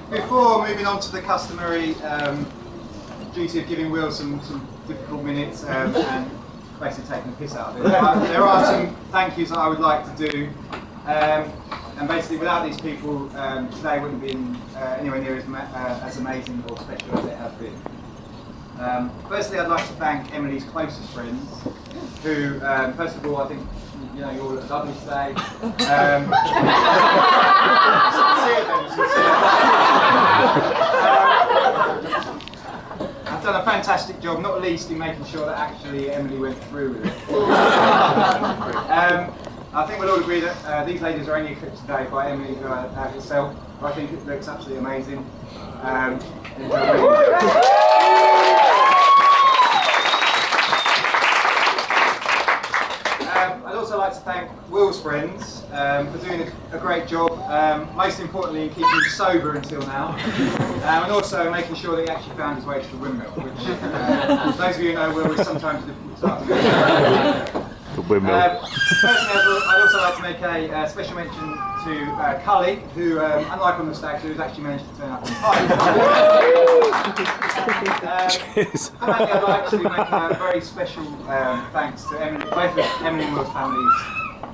Before moving on to the customary duty of giving Will some difficult minutes and basically taking the piss out of it, there are some thank yous that I would like to do. And basically, without these people, today wouldn't have been anywhere near as amazing or special as it has been. Firstly, I'd like to thank Emily's closest friends, who, first of all, I think you all look lovely today. I've done a fantastic job, not least in making sure that actually Emily went through with it. I think we'll all agree that these ladies are only eclipsed today by Emily herself, but I think it looks absolutely amazing. I'd also like to thank Will's friends for doing a great job, most importantly in keeping him sober until now, and also making sure that he actually found his way to the windmill, which those of you who know Will is sometimes a difficult task. Personally, I'd also like to make a special mention to Cully, who, unlike on the stag, who's actually managed to turn up on time. Finally, I'd like to make a very special thanks to both of Emily and Will's families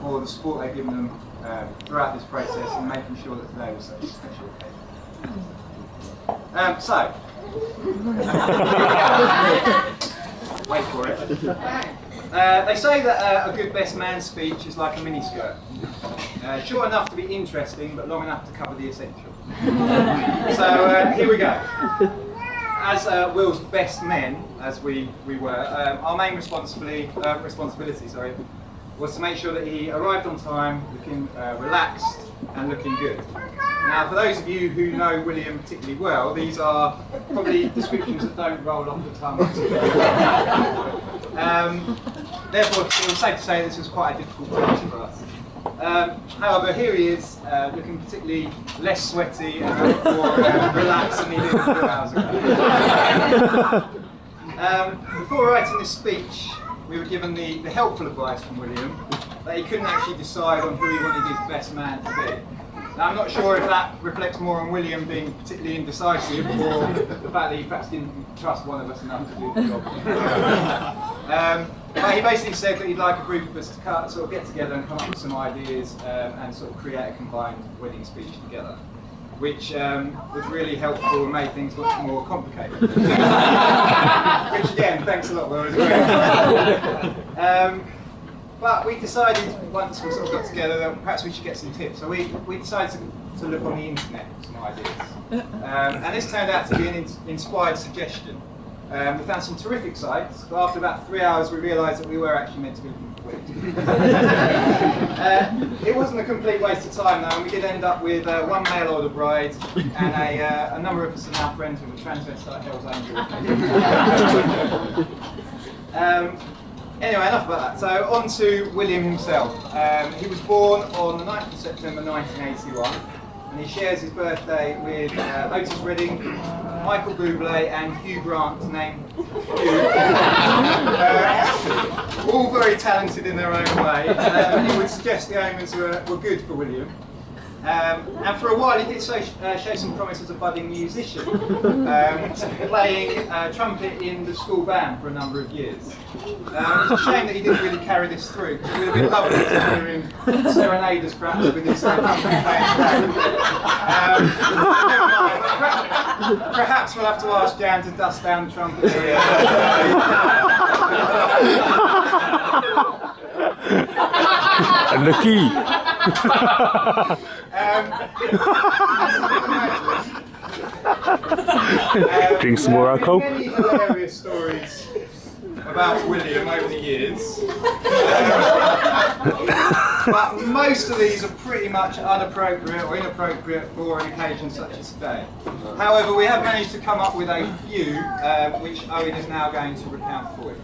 for the support they've given them throughout this process and making sure that today was such a special occasion. Wait for it. They say that a good best man speech is like a miniskirt. Short enough to be interesting, but long enough to cover the essential. So here we go. As Will's best men, as we were, our main responsibility was to make sure that he arrived on time, looking relaxed and looking good. Now, for those of you who know William particularly well, these are probably descriptions that don't roll off the tongue. Therefore, it was safe to say this was quite a difficult task for us. However, here he is, looking particularly less sweaty and more relaxed than he did a few hours ago. Before writing this speech, we were given the helpful advice from William that he couldn't actually decide on who he wanted his best man to be. Now, I'm not sure if that reflects more on William being particularly indecisive or the fact that he perhaps didn't trust one of us enough to do the job. But he basically said that he'd like a group of us to sort of get together and come up with some ideas and sort of create a combined wedding speech together, which was really helpful and made things look more complicated. Which again, thanks a lot, Will, as well. But we decided, once we sort of got together, that perhaps we should get some tips. So we decided to look on the internet for some ideas. And this turned out to be an inspired suggestion. We found some terrific sites, but after about 3 hours we realised that we were actually meant to be looking for weddings. It wasn't a complete waste of time though, and we did end up with one mail order bride and a number of us are now friends with a transvestite Hell's Angel. Anyway, enough about that. So on to William himself. He was born on the 9th of September 1981, and he shares his birthday with Otis Redding, Michael Bublé and Hugh Grant, to name a few. All very talented in their own way. He would suggest the omens were good for William. And for a while he did show some promise as a budding musician, playing trumpet in the school band for a number of years. It's a shame that he didn't really carry this through, because it would have been lovely to hear him serenade us perhaps with his trumpet playing today. Never mind, perhaps we'll have to ask Jan to dust down the trumpet. And the key. Drink some more alcohol. Many hilarious stories about William over the years, but most of these are pretty much inappropriate for an occasion such as today. However, we have managed to come up with a few, which Owen is now going to recount for you.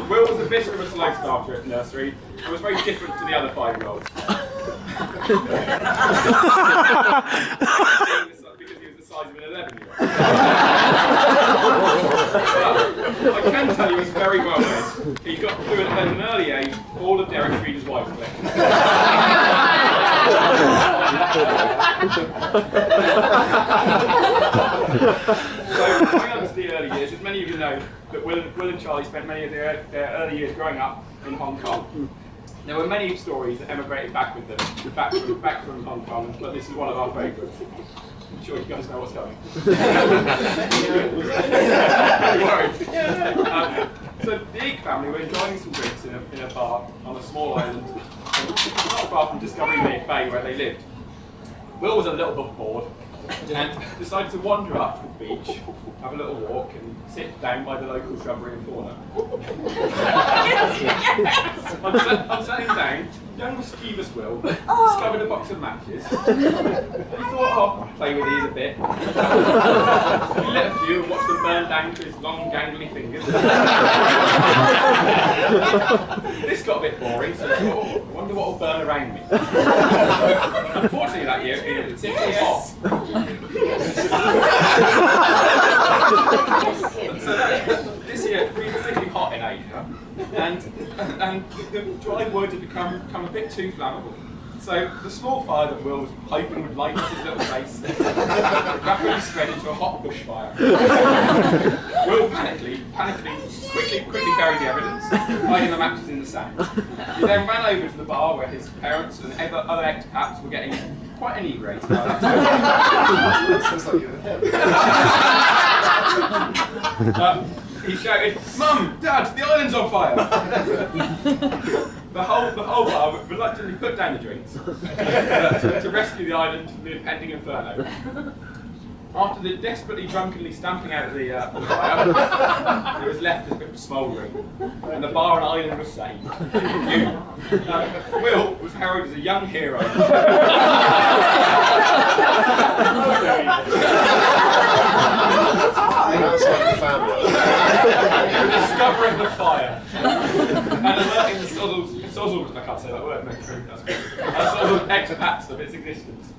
Will was a bit of a slow starter at nursery and was very different to the other 5-year-olds. Because he was the size of an 11-year-old. I can tell you it's very well read. He got through at an early age all of Derek Reader's wife's collection. So, going on to the early years, as many of you know, that Will and Charlie spent many of their early years growing up in Hong Kong. There were many stories that emigrated back with them, back from Hong Kong, but this is one of our favourites. I'm sure you guys know what's coming. So the Ig family were enjoying some drinks in a bar on a small island, not far from Discovery Bay where they lived. Will was a little bit bored and decided to wander up the beach, have a little walk, and sit down by the local shrubbery and fauna. On sitting down, young mischievous Will discovered a box of matches. He thought, oh, I'll play with these a bit. He lit a few and watched them burn down to his long, gangly fingers. This got a bit boring, so he thought, oh, I wonder what will burn around me. Unfortunately, that year, it had been particularly hot. So this year, it was particularly hot in Asia, and the dry wood had become a bit too flammable. So the small fire that Will was hoping would light up his little face rapidly spread into a hot bushfire. Will panically quickly buried the evidence, hiding the matches in the sand. He then ran over to the bar where his parents and other expats were getting quite inebriated by that time. He shouted, "Mum, Dad, the island's on fire!" The whole bar reluctantly put down the drinks to rescue the island from the impending inferno. After the desperately drunkenly stamping out of the fire, it was left a bit smouldering, and the bar and island was saved. Will was heralded as a young hero. Discovering the fire and alerting the sozzled, I can't say that word, no, that's good. Sozzled expats of its existence.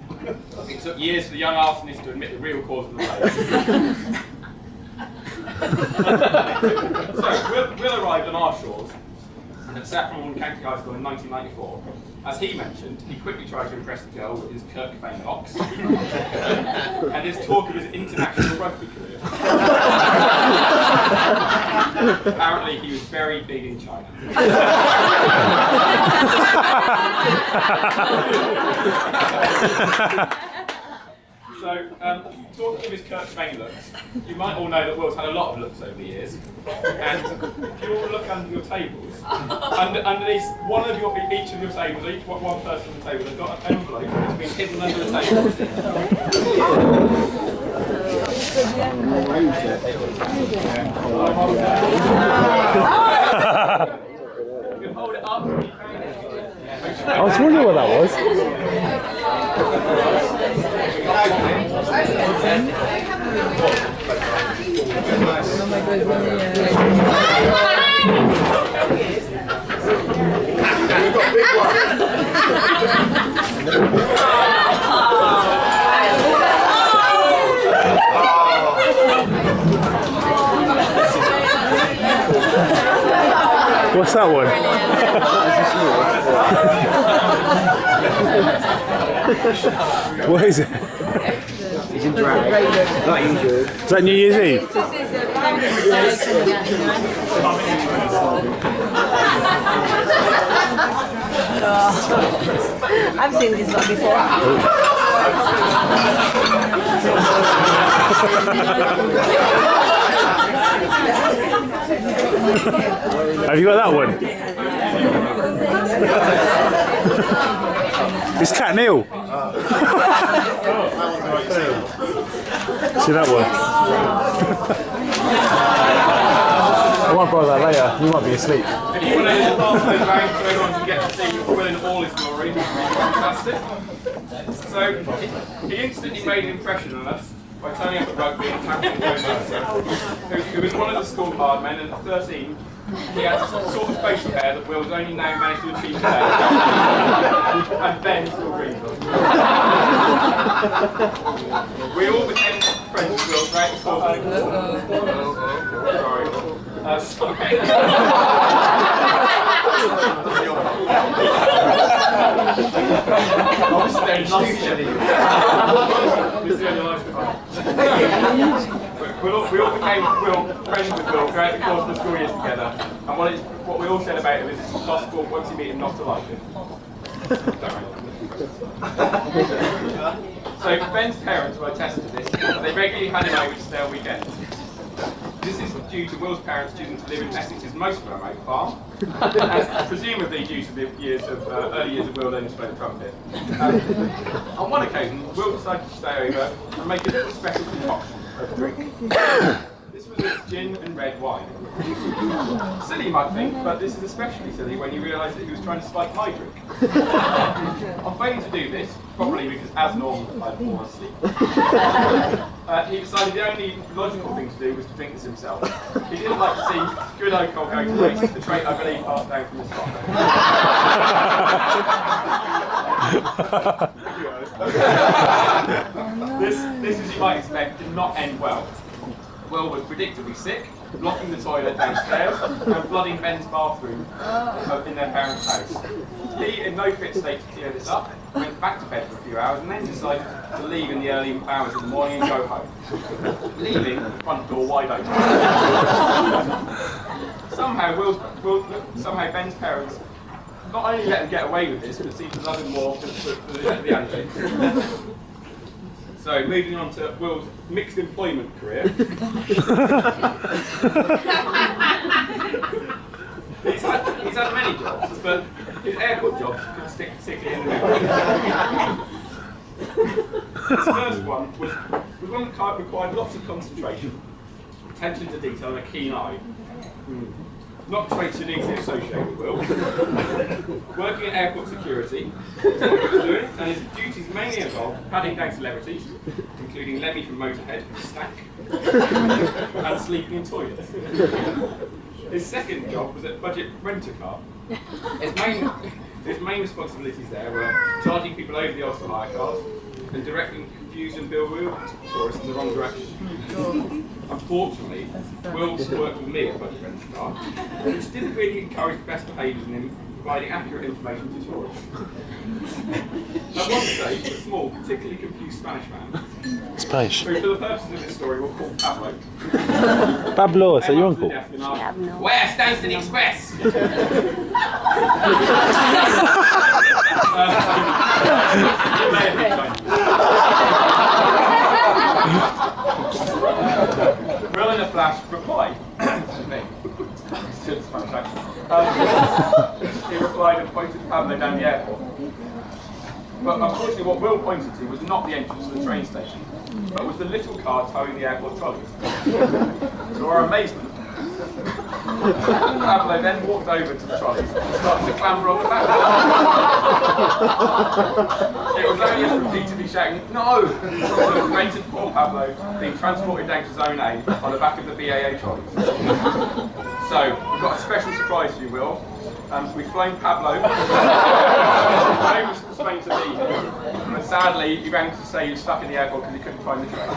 It took years for the young arsonist to admit the real cause of the blaze. So, Will arrived on our shores at Saffron County High School in 1994. As he mentioned, he quickly tried to impress the girl with his Kirk Vane locks and his talk of his international rugby career. Apparently, he was very big in China. So, talking of his Kirk Vane looks, you might all know that Will's had a lot of looks over the years. And if you all look under your tables, underneath each of your tables, each one person on the table, they've got an envelope that's been hidden under the table. You can hold it up. I was wondering what that was. What's that one? What is it? He's in drag. Not usual. Is that New Year's Eve? I've seen this one before. Have you got that one? It's Cat Neil. See that one? I might borrow that later. You might be asleep. If you want to pass those round so everyone can get to see Will in all his glory, fantastic. So, he instantly made an impression on us by turning up at rugby and tackling Joe Mercer, who was one of the school hard men, and at 13, he had the sort of facial hair that Will's only now managed to achieve today, and Ben still dreams of. We all became friends with Will throughout the course of sorry. Obviously, they're not we all became friends with Will throughout the course of the school years together, and what we all said about him is it's impossible once you meet him not to like him. So Ben's parents will attest to this. They regularly had him over to stay on weekends. This is due to Will's parents choosing to live in Essex's most remote farm, and presumably due to the early years of Will learning to play the trumpet. On one occasion, Will decided to stay over and make a little special concoction of a drink. This was a gin and red wine. Silly you might think, but this is especially silly when you realise that he was trying to spike my drink. On failing to do this, probably because as normal I'd fallen asleep, he decided the only logical thing to do was to drink this himself. He didn't like to see good alcohol going to waste, the trait I believe passed down from his father. This, as you might expect, did not end well. Will was predictably sick, blocking the toilet downstairs and flooding Ben's bathroom in their parents' house. He, in no fit state to clear this up, went back to bed for a few hours and then decided to leave in the early hours of the morning and go home, leaving the front door wide open. Somehow Ben's parents not only let him get away with this, but seemed to love him more for the antics. So, moving on to Will's mixed employment career. he's had many jobs, but his airport jobs could stick particularly in the middle. His first one was one that required lots of concentration, attention to detail, and a keen eye. Not traits uniquely associated with Will. Working in airport security, is what he was doing, and his duties mainly involved patting down celebrities, including Lemmy from Motorhead, Stack, and sleeping in toilets. His second job was at Budget Rent-A-Car. His main responsibilities there were charging people over the odds for hire cars and directing confused and bewildered tourists in the wrong direction. Unfortunately, Will worked with me at Budget Rent-A-Car, which didn't really encourage the best behaviours in him providing accurate information to tourists. At one stage, a small, particularly confused Spanish man, Spanish. who for the purposes of this story we'll call Pablo. Pablo, is that your uncle? Where stands the Express? Will in a flash replied. He replied and pointed Pablo down the airport. But unfortunately what Will pointed to was not the entrance to the train station, but was the little car towing the airport trolleys. To our amazement, Pablo then walked over to the trolleys and started to clamber on the back. It was only as repeatedly shouting, "No!" that prevented poor Pablo being transported down to Zone A on the back of the BAA trolleys. So, we've got a special surprise for you, Will. We've flown Pablo over to Spain to meet him, but sadly, he rang to say he was stuck in the airport because he couldn't find the train.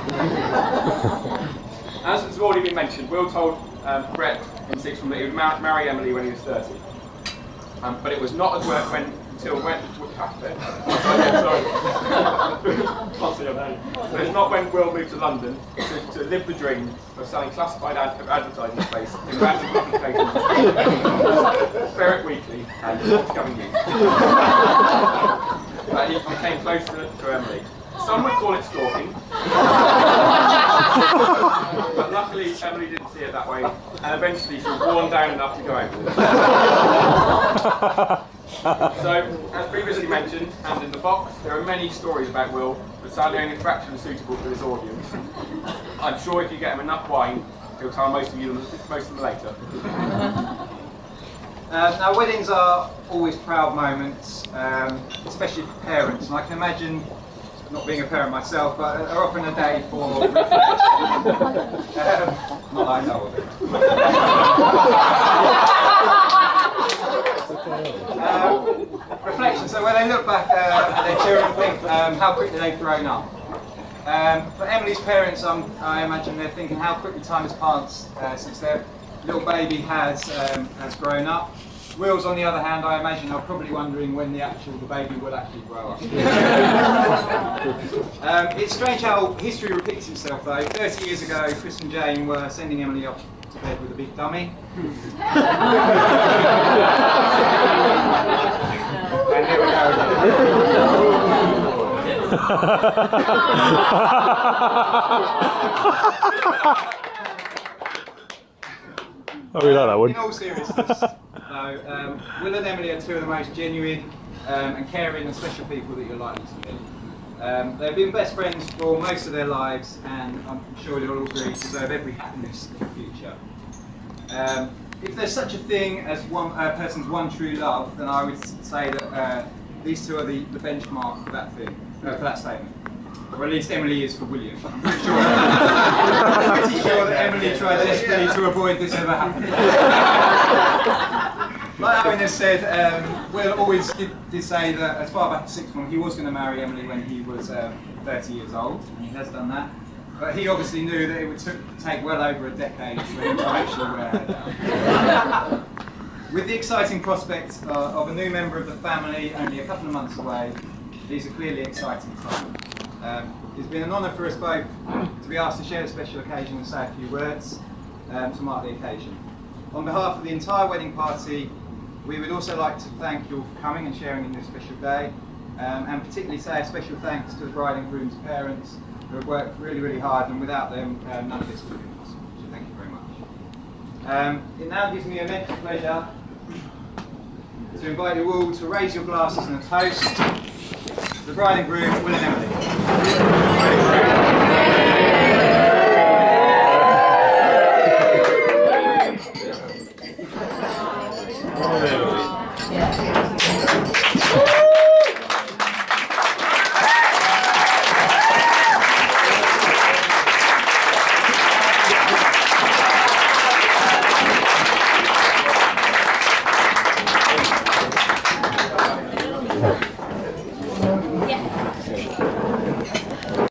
As has already been mentioned, Will told Brett in sixth form that he would marry Emily when he was 30. But it was not until when it's not when Will moved to London to live the dream of selling classified advertising space in random publications, Ferret Weekly and Forthcoming News. He became close to Emily. Some would call it stalking, but luckily Emily didn't see it that way, and eventually she was worn down enough to go out with it. So, as previously mentioned, and in the box, there are many stories about Will, but sadly only a fraction are suitable for this audience. I'm sure if you get him enough wine, he'll tell most of them later. Now, weddings are always proud moments, especially for parents, and I can imagine, not being a parent myself, but are often a day for not that I know of it. Reflection, so when they look back at their children and think how quickly they've grown up. For Emily's parents, I imagine they're thinking how quickly time has passed since their little baby has grown up. Will's, on the other hand, I imagine are probably wondering when the baby will actually grow up. It's strange how history repeats itself though. 30 years ago, Chris and Jane were sending Emily off to bed with a big dummy. And here we go Oh, we like that one. In all seriousness, though, Will and Emily are two of the most genuine and caring and special people that you're likely to meet. They've been best friends for most of their lives, and I'm sure you'll all agree deserve every happiness in the future. If there's such a thing as one person's one true love, then I would say that these two are the benchmark for that thing, for that statement. Or at least Emily is for William. I'm pretty sure that Emily tried desperately to avoid this ever happening. Like Owen has said, Will always did say that as far back as sixth form he was going to marry Emily when he was 30 years old, and he has done that. But he obviously knew that it would take well over a decade for him to actually wear her down. With the exciting prospect of a new member of the family only a couple of months away, these are clearly exciting times. It's been an honour for us both to be asked to share a special occasion and say a few words to mark the occasion. On behalf of the entire wedding party, we would also like to thank you all for coming and sharing in this special day, and particularly say a special thanks to the bride and groom's parents who have worked really, really hard, and without them, none of this would have been possible. So thank you very much. It now gives me immense pleasure to invite you all to raise your glasses in a toast to the bride and groom, Will and Emily.